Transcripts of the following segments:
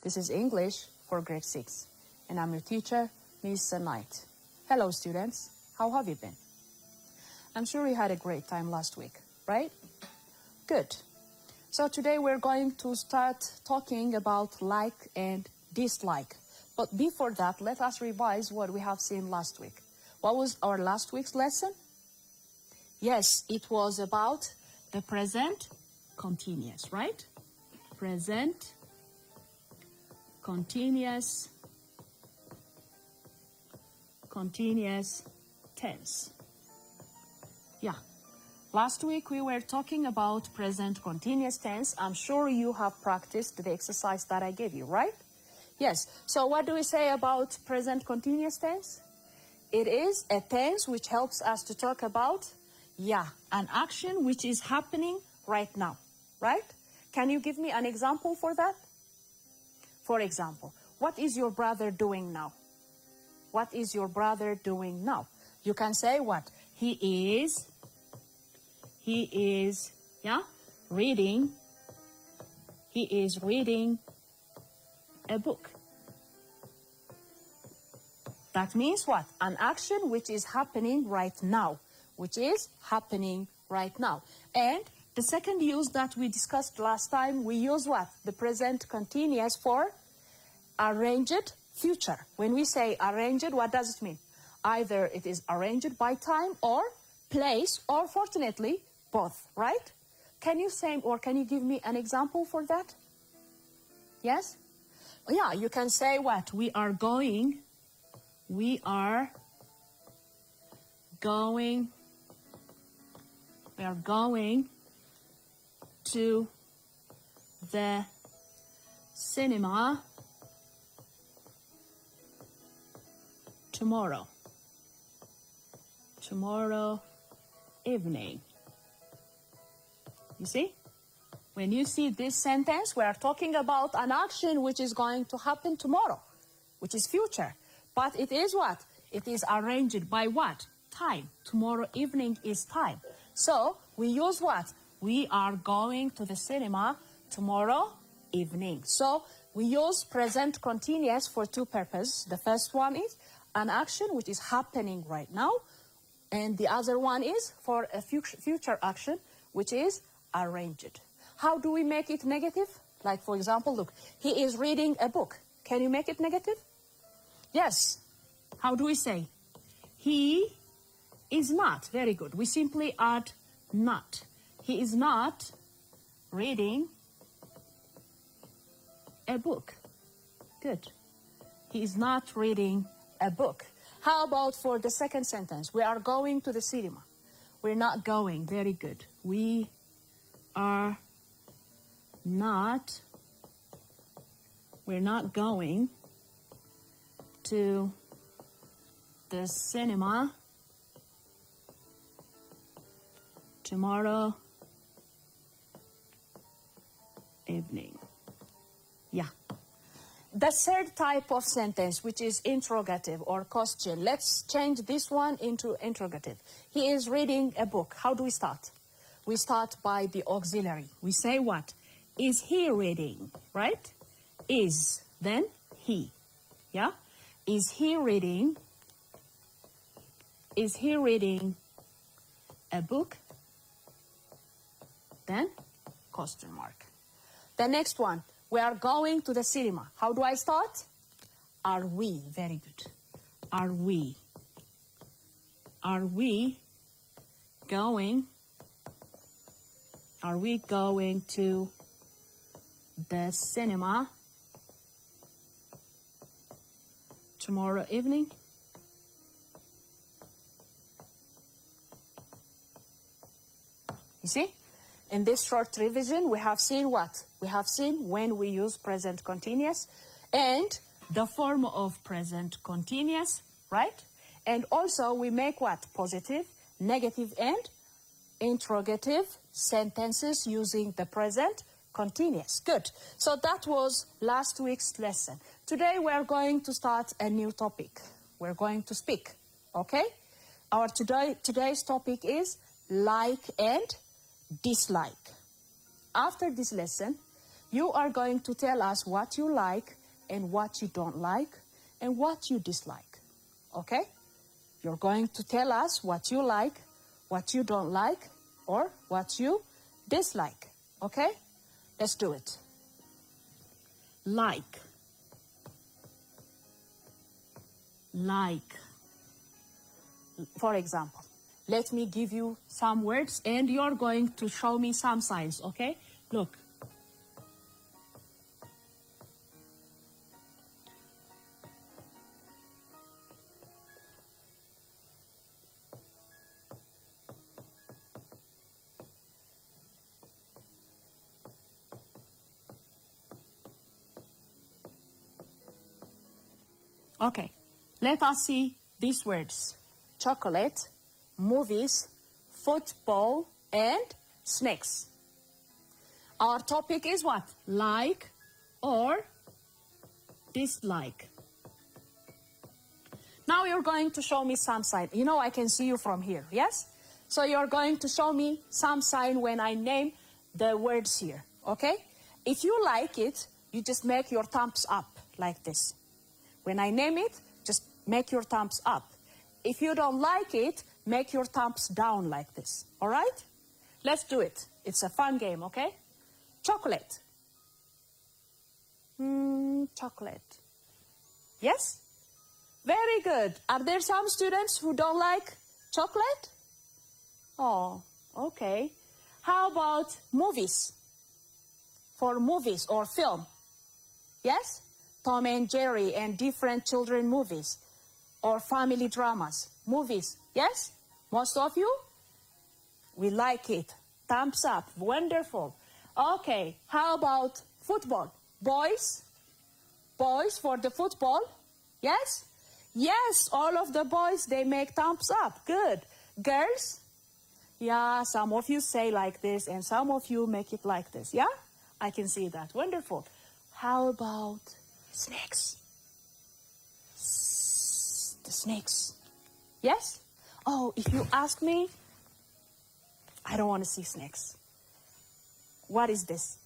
This is English for grade 6, and I'm your teacher, Ms. Knight. Hello, students. How have you been? I'm sure you had a great time last week, right? Good. So today we're going to start talking about like and dislike. But before that, let us revise what we have seen last week. What was our last week's lesson? Yes, it was about the present continuous, right? Present continuous tense. Yeah. Last week we were talking about present continuous tense. I'm sure you have practiced the exercise that I gave you, right? Yes. So what do we say about present continuous tense? It is a tense which helps us to talk about, an action which is happening right now, right? Can you give me an example for that? For example, what is your brother doing now? What is your brother doing now? You can say what? He is reading. He is reading a book. That means what? An action which is happening right now. And the second use that we discussed last time, we use what? The present continuous for arranged future. When we say arranged, what does it mean? Either it is arranged by time or place, or fortunately, both, right? Can you say, or can you give me an example for that? Yes? Yeah, you can say what? We are going to the cinema tomorrow evening. You see? When you see this sentence, we are talking about an action which is going to happen tomorrow, which is future. But it is what? It is arranged by what? Time. Tomorrow evening is time. So we use what? We are going to the cinema tomorrow evening. So we use present continuous for two purposes. The first one is an action which is happening right now. And the other one is for a future action which is arranged. How do we make it negative? Like, for example, look, he is reading a book. Can you make it negative? Yes. How do we say? He is not. Very good. We simply add not. He is not reading a book. Good. He is not reading a book. How about for the second sentence? We are going to the cinema. We're not going. Very good. We are not. We're not going to the cinema tomorrow evening. Yeah. The third type of sentence, which is interrogative or question. Let's change this one into interrogative. He is reading a book. How do we start? We start by the auxiliary. We say what? Is he reading? Right? Is, then he. Yeah? Is he reading? Is he reading a book? Then question mark. The next one. We are going to the cinema. How do I start? Are we? Very good. Are we? Are we going? Are we going to the cinema tomorrow evening? You see? In this short revision, we have seen what? We have seen when we use present continuous and the form of present continuous, right? And also we make what? Positive, negative, and interrogative sentences using the present continuous. Good. So that was last week's lesson. Today we are going to start a new topic. We're going to speak, okay? Our today's topic is like and dislike. After this lesson, You are going to tell us what you like and what you don't like and what you dislike, okay? You're going to tell us what you like, what you don't like, or what you dislike, okay? Let's do it. Like. Like. For example, let me give you some words and you're going to show me some signs, okay? Look. Okay, let us see these words. Chocolate, movies, football, and snakes. Our topic is what? Like or dislike. Now you're going to show me some sign. You know I can see you from here, yes? So you're going to show me some sign when I name the words here, okay? If you like it, you just make your thumbs up like this. When I name it, just make your thumbs up. If you don't like it, make your thumbs down like this, all right? Let's do it. It's a fun game, okay? Chocolate. Chocolate. Yes? Very good. Are there some students who don't like chocolate? Oh, okay. How about movies? For movies or film? Yes? Tom and Jerry and different children movies or family dramas. Movies, yes? Most of you? We like it. Thumbs up. Wonderful. Okay, how about football? Boys? Boys for the football? Yes? Yes, all of the boys, they make thumbs up. Good. Girls? Yeah, some of you say like this and some of you make it like this. Yeah? I can see that. Wonderful. How about snakes? The snakes. Yes? Oh, if you ask me, I don't want to see snakes. What is this?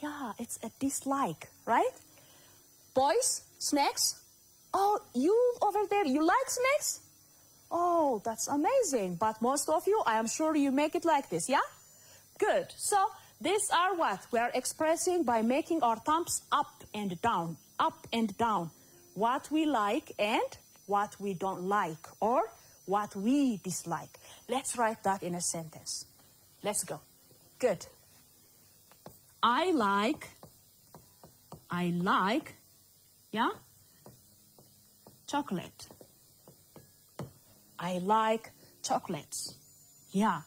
Yeah, it's a dislike, right? Boys, snakes? Oh, you over there, you like snakes? Oh, that's amazing. But most of you, I am sure you make it like this, yeah? Good. So these are what we are expressing by making our thumbs up and down, up and down. What we like and what we don't like, or what we dislike. Let's write that in a sentence. Let's go. Good. I like, yeah, chocolate. I like chocolates. Yeah.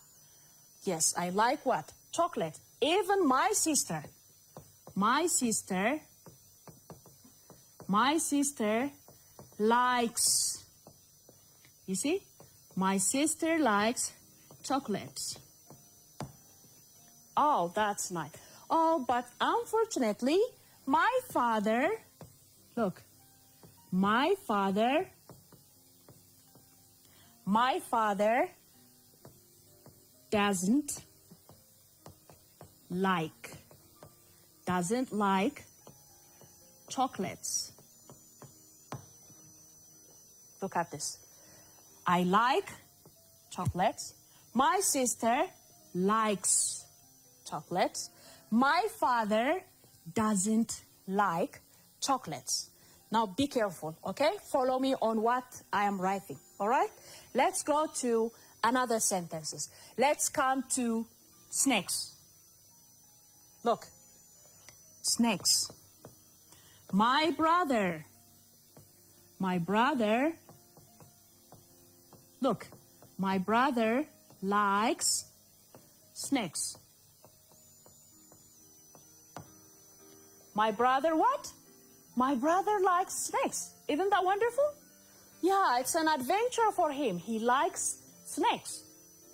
Yes, I like what? Chocolate. Even my sister likes, you see? My sister likes chocolates. Oh, that's nice. Oh, but unfortunately, my father, look, my father doesn't like chocolates. Look at this. I like chocolates. My sister likes chocolates. My father doesn't like chocolates. Now be careful, okay? Follow me on what I am writing, all right? Let's go to another sentences. Let's come to snakes. Look, snakes. My brother, look, my brother likes snakes. My brother what? My brother likes snakes. Isn't that wonderful? Yeah, it's an adventure for him. He likes snakes.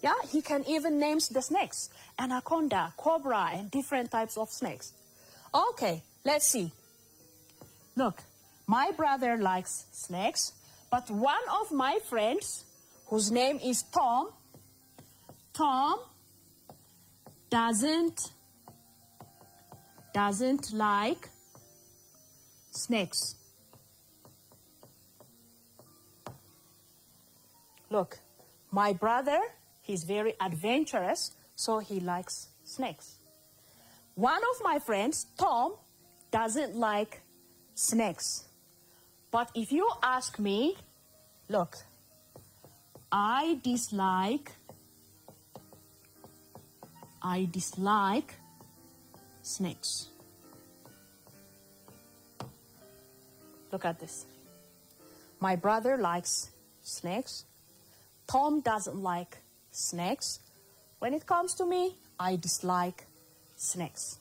Yeah, he can even name the snakes. Anaconda, cobra, and different types of snakes. Okay, let's see. Look, my brother likes snakes, but one of my friends, whose name is Tom doesn't doesn't like snakes. Look, my brother, he's very adventurous, so he likes snakes. One of my friends, Tom, doesn't like snakes. But if you ask me, look, I dislike snakes. Look at this. My brother likes snakes. Tom doesn't like snakes. When it comes to me, I dislike snakes.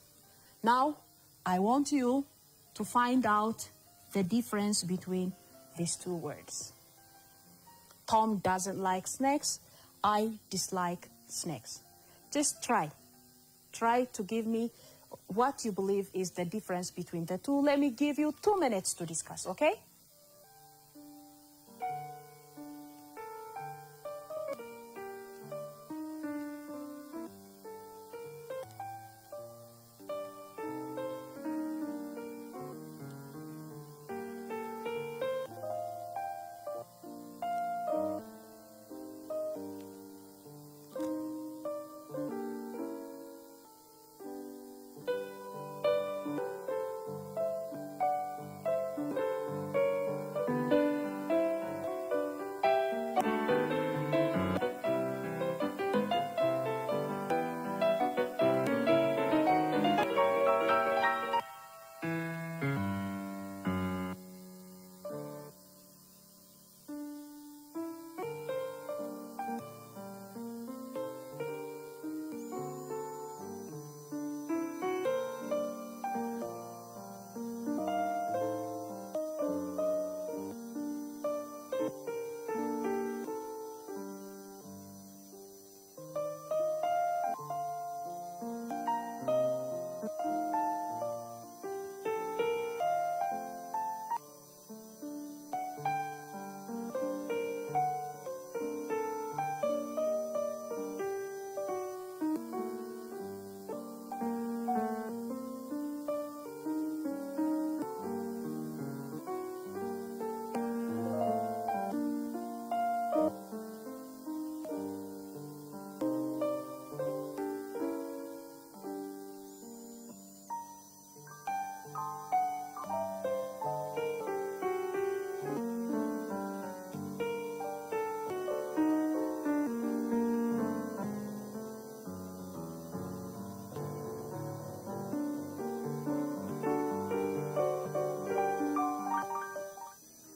Now, I want you to find out the difference between these two words. Tom doesn't like snakes. I dislike snakes. Just try. Try to give me what you believe is the difference between the two. Let me give you 2 minutes to discuss, okay?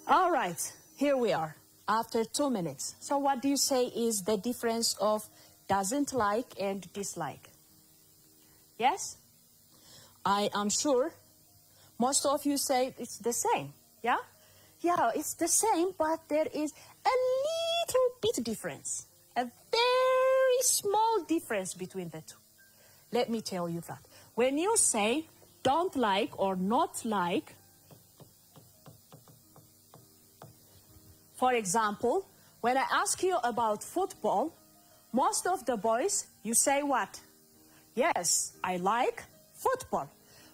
All right, here we are after 2 minutes. So what do you say is the difference of doesn't like and dislike? Yes? I am sure most of you say it's the same, yeah? Yeah, it's the same, but there is a little bit difference, a very small difference between the two. Let me tell you that. When you say don't like or not like, for example, when I ask you about football, most of the boys, you say what? Yes, I like football.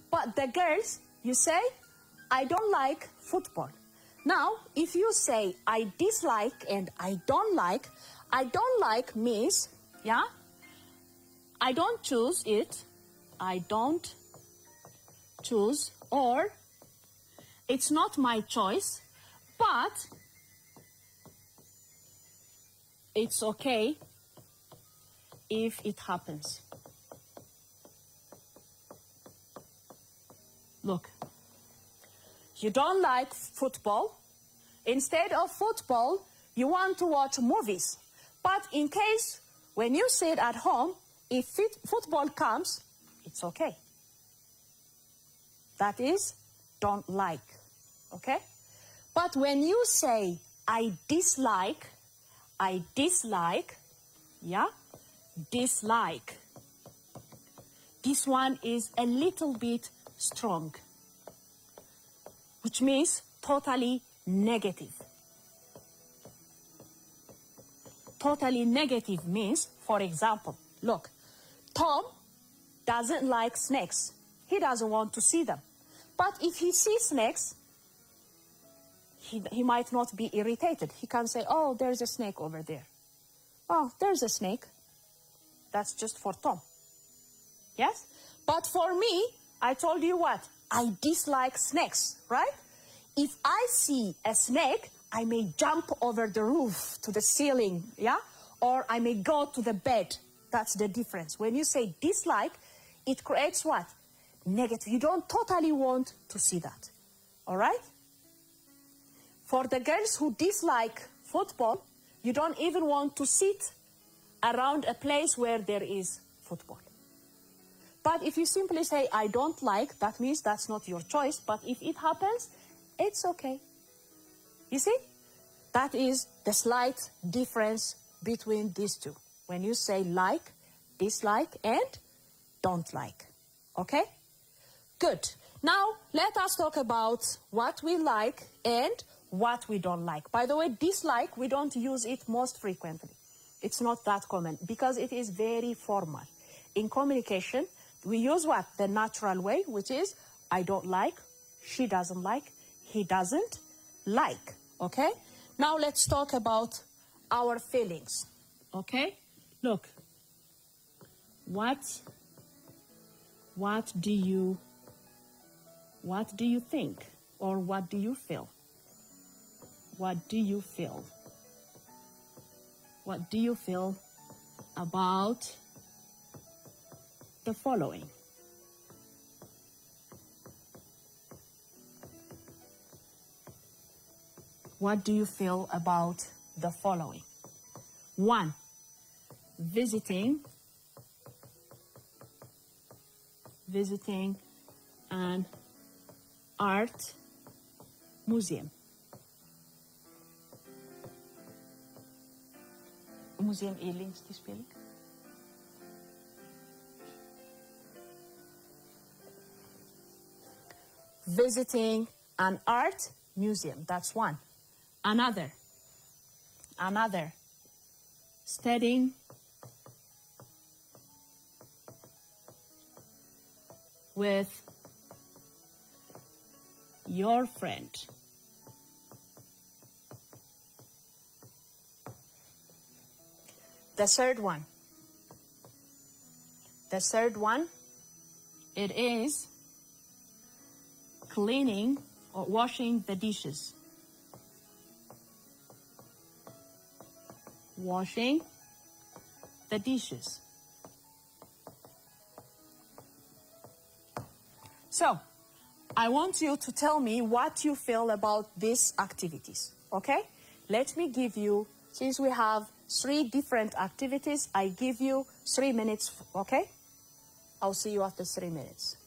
But the girls, you say, I don't like football. Now, if you say I dislike and I don't like means, yeah, I don't choose it, I don't choose, or it's not my choice, but it's okay if it happens. Look, you don't like football. Instead of football, you want to watch movies. But in case, when you sit at home, if football comes, it's okay. That is, don't like, okay? But when you say, I dislike, yeah, dislike. This one is a little bit strong, which means totally negative. Totally negative means, for example, look, Tom doesn't like snakes. He doesn't want to see them. But if he sees snakes, he might not be irritated. He can say, oh, there's a snake over there. Oh, there's a snake. That's just for Tom. Yes? But for me, I told you what? I dislike snakes, right? If I see a snake, I may jump over the roof to the ceiling, yeah? Or I may go to the bed. That's the difference. When you say dislike, it creates what? Negative. You don't totally want to see that. All right? For the girls who dislike football, you don't even want to sit around a place where there is football. But if you simply say, I don't like, that means that's not your choice. But if it happens, it's okay. You see? That is the slight difference between these two. When you say like, dislike, and don't like. Okay? Good. Now, let us talk about what we like and what we don't like. By the way, dislike, we don't use it most frequently. It's not that common because it is very formal. In communication, we use what? The natural way, which is I don't like, she doesn't like, he doesn't like. Okay? Now let's talk about our feelings. Okay? Look. What do you think? Or what do you feel? What do you feel? What do you feel about the following? What do you feel about the following? 1, visiting an art museum. Museum är längst till speling. Visiting an art museum. That's 1. Another. Studying with your friend. The third one, it is cleaning or washing the dishes. Washing the dishes. So, I want you to tell me what you feel about these activities, okay? Let me give you, since we have 3 different activities, I give you 3 minutes, okay? I'll see you after 3 minutes.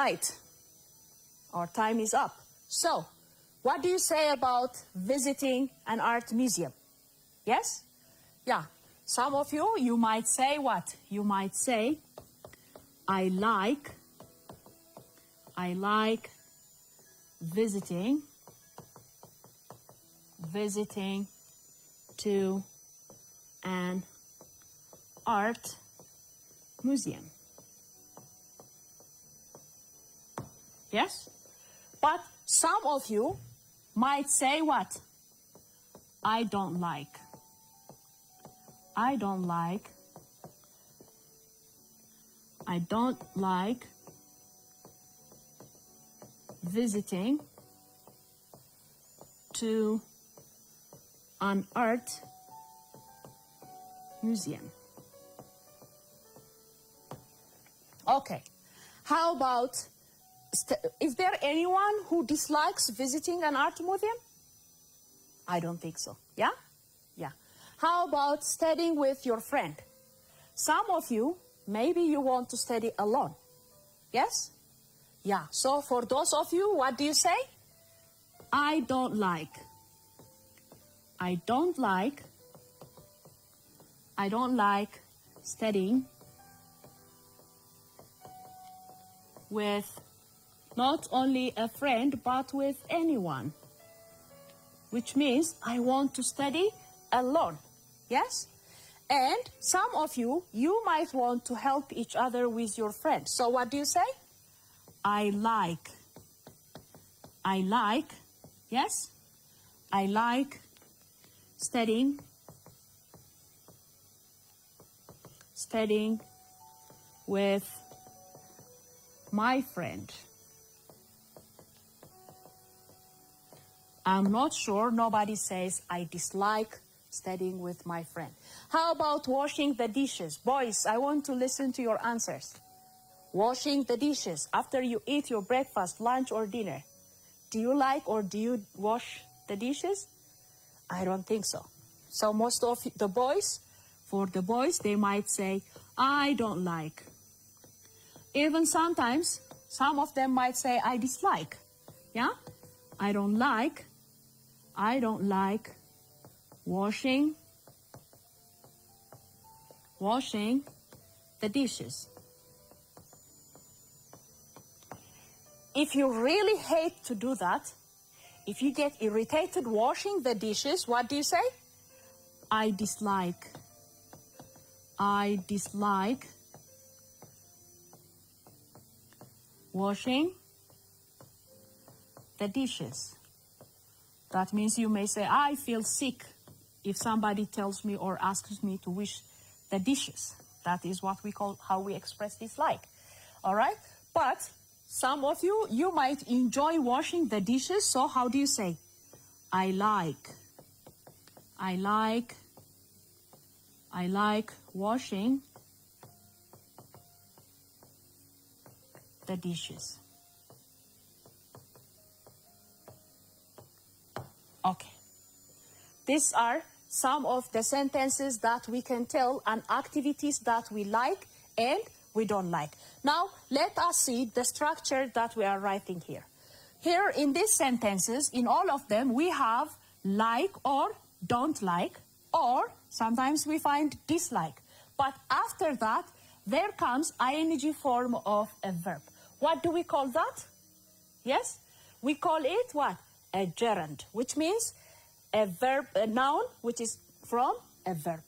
right. Our time is up. So, what do you say about visiting an art museum? Yes? Yeah. Some of you, you might say what? You might say, I like visiting to an art museum. Yes? But some of you might say what? I don't like visiting to an art museum. Okay. How about, is there anyone who dislikes visiting an art museum? I don't think so. Yeah? Yeah. How about studying with your friend? Some of you, maybe you want to study alone. Yes? Yeah. So for those of you, what do you say? I don't like studying with not only a friend, but with anyone. Which means I want to study alone. Yes? And some of you, you might want to help each other with your friends. So what do you say? I like, yes? I like studying with my friend. I'm not sure, nobody says I dislike studying with my friend. How about washing the dishes? Boys, I want to listen to your answers. Washing the dishes after you eat your breakfast, lunch, or dinner. Do you like or do you wash the dishes? I don't think so. So most of the boys, for the boys, they might say, I don't like. Even sometimes, some of them might say, I dislike. Yeah? I don't like washing the dishes. If you really hate to do that, if you get irritated washing the dishes, what do you say? I dislike washing the dishes. That means you may say, I feel sick if somebody tells me or asks me to wash the dishes. That is what we call, how we express dislike. All right? But some of you, you might enjoy washing the dishes. So how do you say? I like washing the dishes. Okay. These are some of the sentences that we can tell and activities that we like and we don't like. Now, let us see the structure that we are writing here. Here in these sentences, in all of them, we have like or don't like, or sometimes we find dislike. But after that, there comes ing form of a verb. What do we call that? Yes? We call it what? A gerund, which means a verb, a noun, which is from a verb.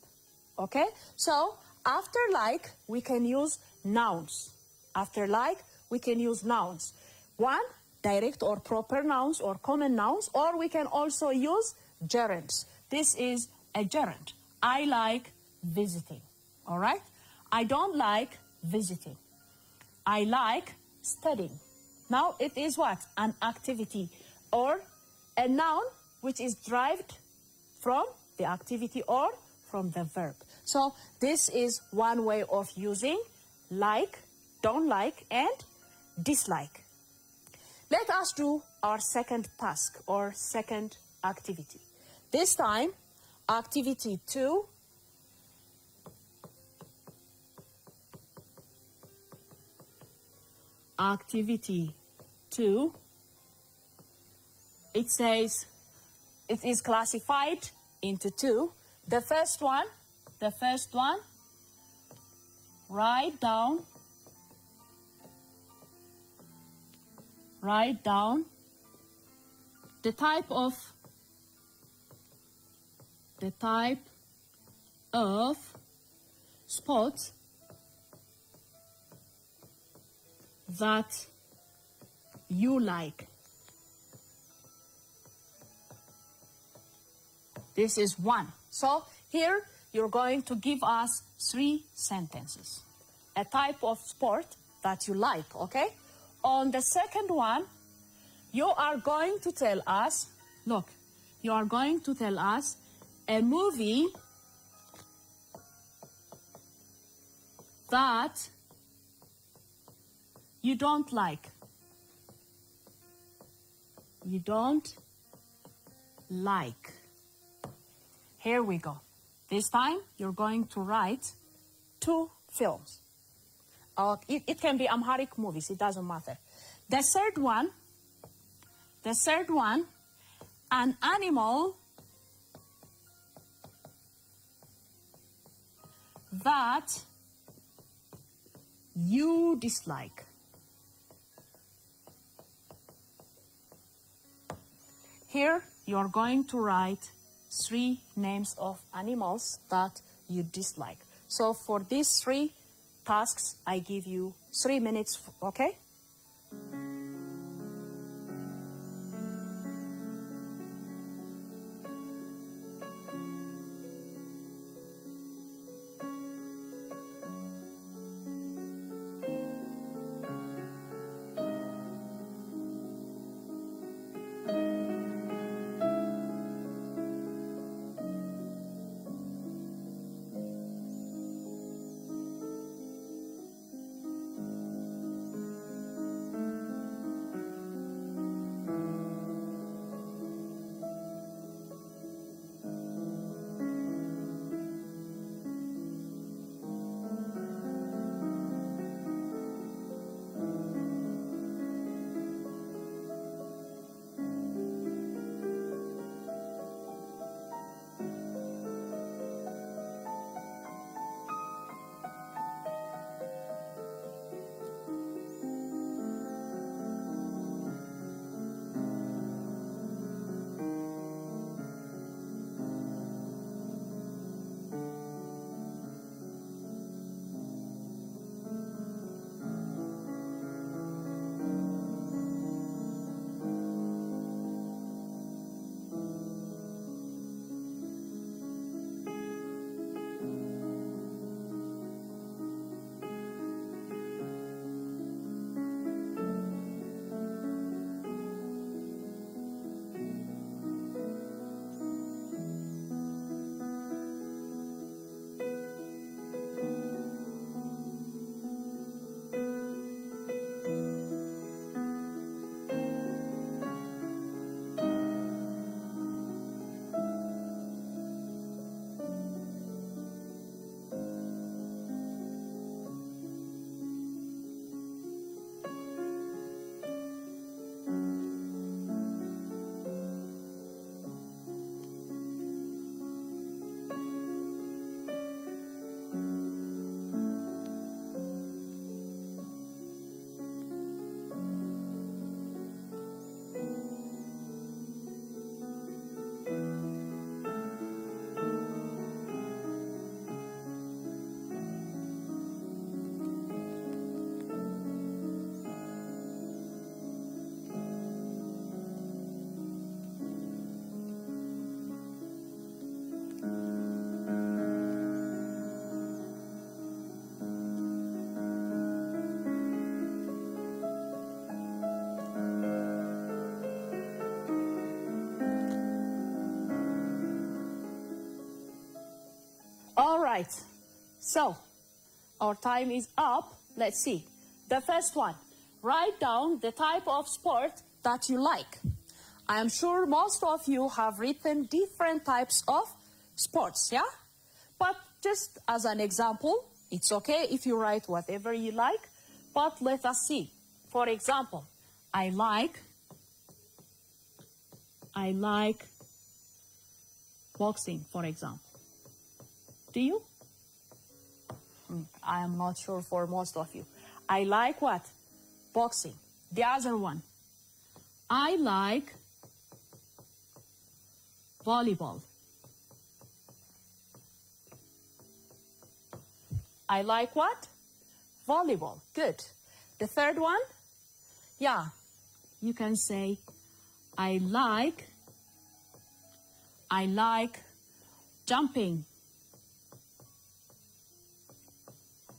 Okay? So, after like, we can use nouns. After like, we can use nouns. One, direct or proper nouns or common nouns, or we can also use gerunds. This is a gerund. I like visiting. All right? I don't like visiting. I like studying. Now, it is what? An activity or a noun which is derived from the activity or from the verb. So this is one way of using like, don't like, and dislike. Let us do our second task or second activity. This time, activity 2. Activity 2. It says it is classified into 2. The first one, write down the type of sport that you like. This is 1. So here you're going to give us 3 sentences. A type of sport that you like, okay? On the second one, you are going to tell us, look, you are going to tell us a movie that you don't like. You don't like. Here we go. This time you're going to write 2 films. It can be Amharic movies, it doesn't matter. The third one, an animal that you dislike. Here you're going to write 3 names of animals that you dislike. So for these 3 tasks, I give you 3 minutes, okay? All right, so our time is up. Let's see. The first one, write down the type of sport that you like. I am sure most of you have written different types of sports, yeah? But just as an example, it's okay if you write whatever you like, but let us see. For example, I like boxing, for example. Do you? I am not sure for most of you. I like what? Boxing. The other one. I like volleyball. I like what? Volleyball. Good. The third one? Yeah. You can say, I like jumping.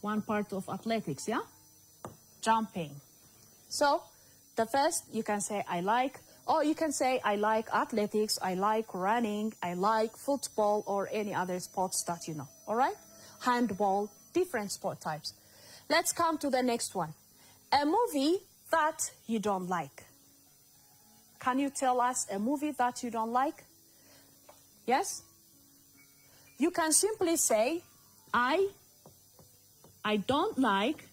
One part of athletics, yeah? Jumping. So, the first, you can say, I like, or you can say, I like athletics, I like running, I like football, or any other sports that you know, all right? Handball, different sport types. Let's come to the next one. A movie that you don't like. Can you tell us a movie that you don't like? Yes? You can simply say, I don't like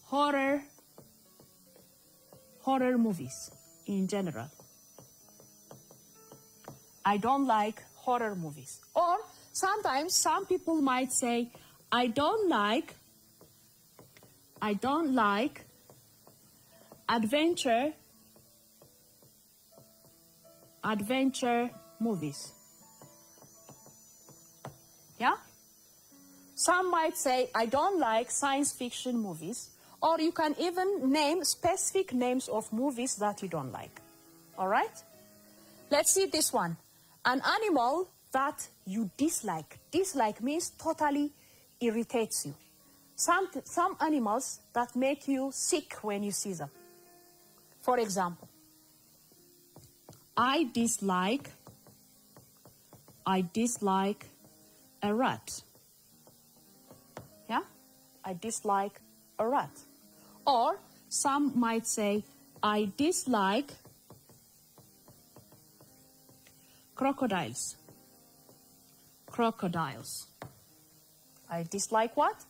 horror movies in general. I don't like horror movies. Or sometimes some people might say, I don't like adventure movies. Yeah? Some might say, I don't like science fiction movies, or you can even name specific names of movies that you don't like. All right? Let's see this one. An animal that you dislike. Dislike means totally irritates you. Some animals that make you sick when you see them. For example, I dislike a rat. Yeah? I dislike a rat. Or some might say, I dislike crocodiles. Crocodiles. I dislike what?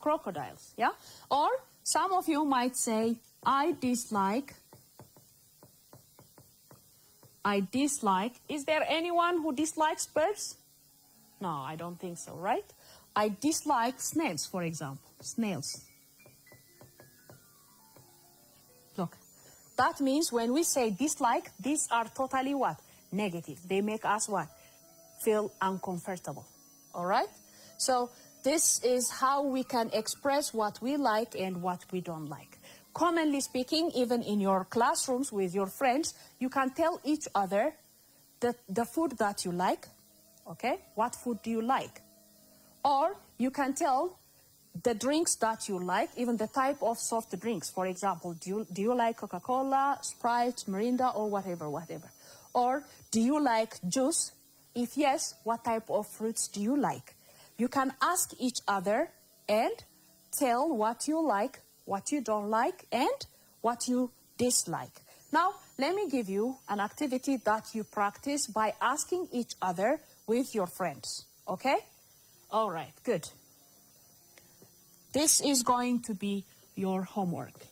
Crocodiles. Yeah? Or some of you might say, I dislike. Is there anyone who dislikes birds? No, I don't think so, right? I dislike snails, for example. Snails. Look, that means when we say dislike, these are totally what? Negative. They make us what? Feel uncomfortable. All right? So this is how we can express what we like and what we don't like. Commonly speaking, even in your classrooms with your friends, you can tell each other the food that you like. Okay? What food do you like? Or you can tell the drinks that you like, even the type of soft drinks. For example, do you like Coca-Cola, Sprite, Mirinda, or whatever. Or do you like juice? If yes, what type of fruits do you like? You can ask each other and tell what you like, what you don't like, and what you dislike. Now, let me give you an activity that you practice by asking each other with your friends, okay? All right, good. This is going to be your homework.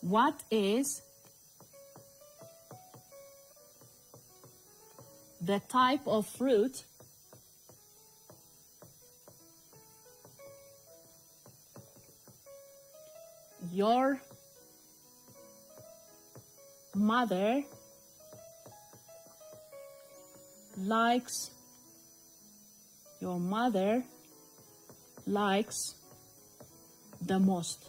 What is the type of fruit your mother likes the most?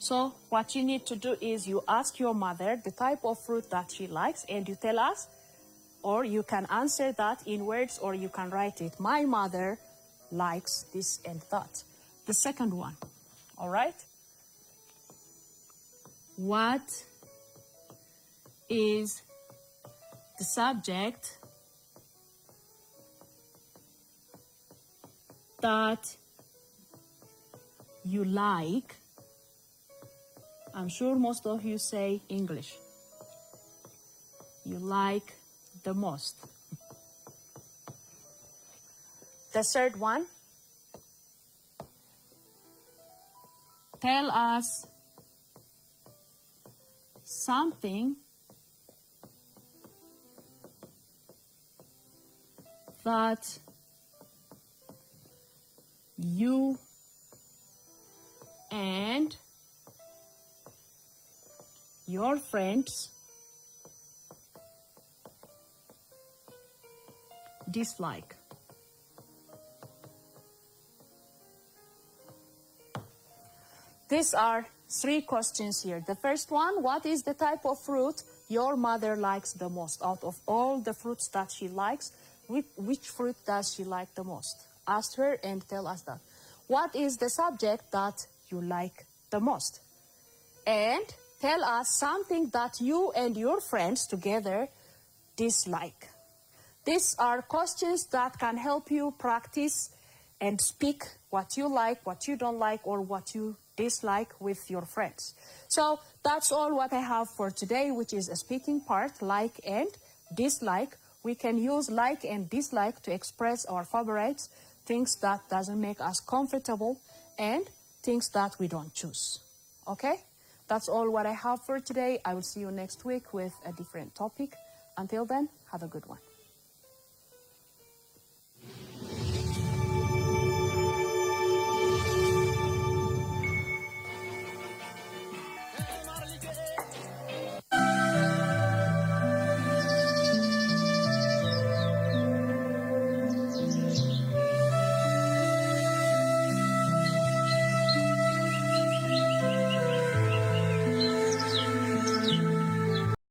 So what you need to do is you ask your mother the type of fruit that she likes, and you tell us, or you can answer that in words, or you can write it. My mother likes this and that. The second one, all right? What is the subject that you like. I'm sure most of you say English. You like the most. The third one, tell us something that you and your friends dislike. These are 3 questions here. The first one, what is the type of fruit your mother likes the most? Out of all the fruits that she likes, which fruit does she like the most? Ask her and tell us that. What is the subject that you like the most? And tell us something that you and your friends together dislike. These are questions that can help you practice and speak what you like, what you don't like, or what you dislike with your friends. So that's all what I have for today, which is a speaking part, like and dislike. We can use like and dislike to express our favorites, things that doesn't make us comfortable, and things that we don't choose. Okay? That's all what I have for today. I will see you next week with a different topic. Until then, have a good one.